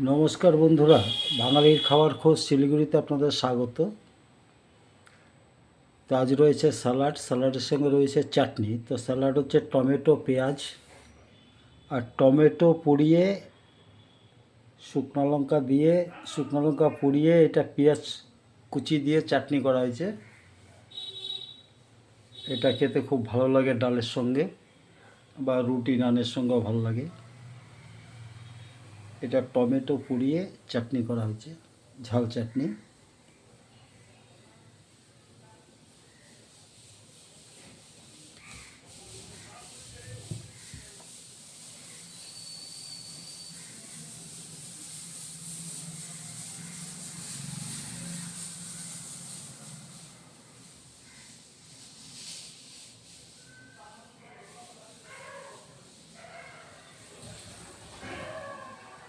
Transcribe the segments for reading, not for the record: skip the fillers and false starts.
নমস্কার বন্ধুরা, বাঙালির খাওয়ার খোঁজ শিলিগুড়িতে আপনাদের স্বাগত। তো আজ রয়েছে স্যালাডের সঙ্গে রয়েছে চাটনি। তো স্যালাড হচ্ছে টমেটো, পেঁয়াজ আর টমেটো পুড়িয়ে শুকনো লঙ্কা পুড়িয়ে এটা পেঁয়াজ কুচি দিয়ে চাটনি করা হয়েছে। এটা খেতে খুব ভালো লাগে ডালের সঙ্গে বা রুটি নানের সঙ্গেও ভালো লাগে। এটা টমেটো পুড়িয়ে চাটনি করা হয়েছে, ঝাল চাটনি।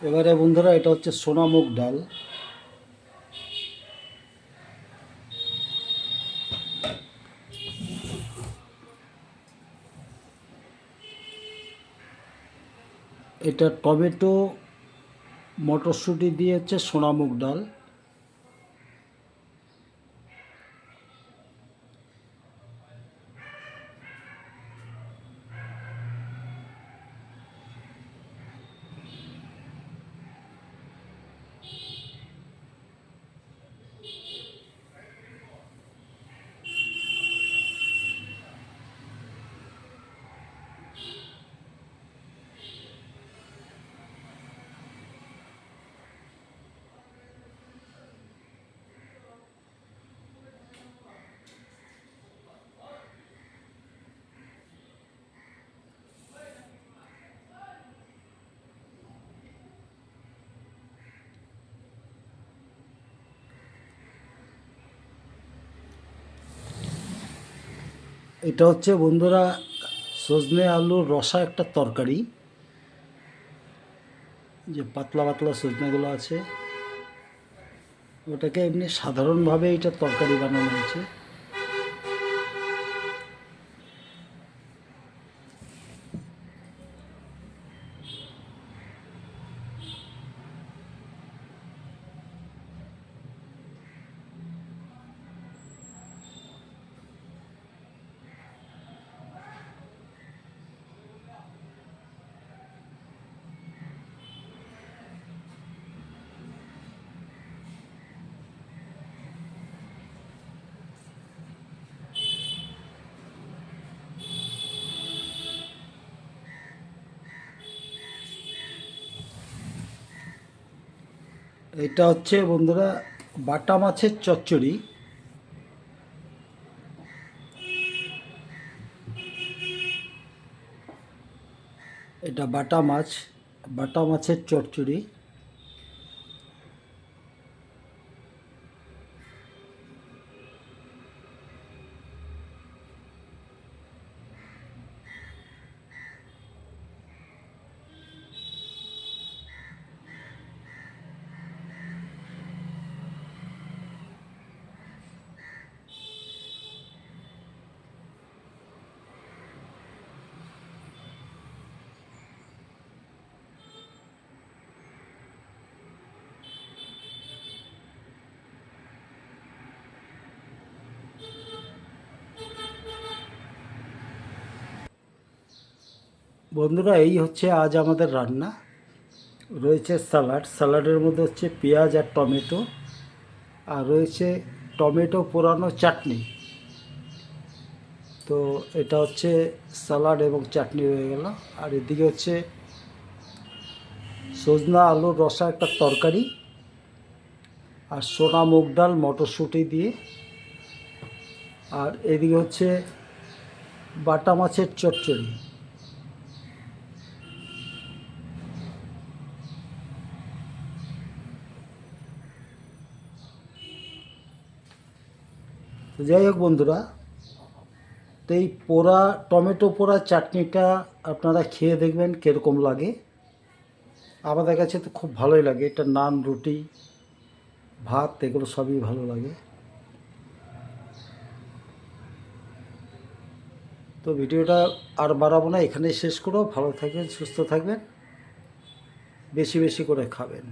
এবারে বন্ধুরা, এটা হচ্ছে সোনামুগ ডাল। এটা টমেটো মটরশুঁটি দিয়ে হচ্ছে সোনামুগ ডাল। এটা হচ্ছে বন্ধুরা সজনে আলুর রসা একটা তরকারি। যে পাতলা পাতলা সজনেগুলো আছে, ওটাকে এমনি সাধারণভাবে এটা তরকারি বানানো হয়েছে। এটা হচ্ছে বন্ধুরা বাটা মাছের চচ্চড়ি। এটা বাটা মাছের চচ্চড়ি। বন্ধুরা, এই হচ্ছে আজ আমাদের রান্না। রয়েছে স্যালাডের মধ্যে হচ্ছে পেঁয়াজ আর টমেটো, আর রয়েছে টমেটো পোড়ানো চাটনি। তো এটা হচ্ছে স্যালাড এবং চাটনি হয়ে গেল। আর এদিকে হচ্ছে সজনা আলুর রসা একটা তরকারি, আর সোনা মুগ ডাল মটরশুঁটি দিয়ে। আর এদিকে হচ্ছে বাটা মাছের চচ্চড়ি। তো যাই হোক বন্ধুরা, তো এই টমেটো পোড়া চাটনিটা আপনারা খেয়ে দেখবেন কীরকম লাগে। আমাদের কাছে তো খুব ভালোই লাগে। এটা নান, রুটি, ভাত এগুলো সবই ভালো লাগে। তো ভিডিওটা আর বাড়াবো না, এখানেই শেষ করো। ভালো থাকবেন, সুস্থ থাকবেন, বেশি বেশি করে খাবেন।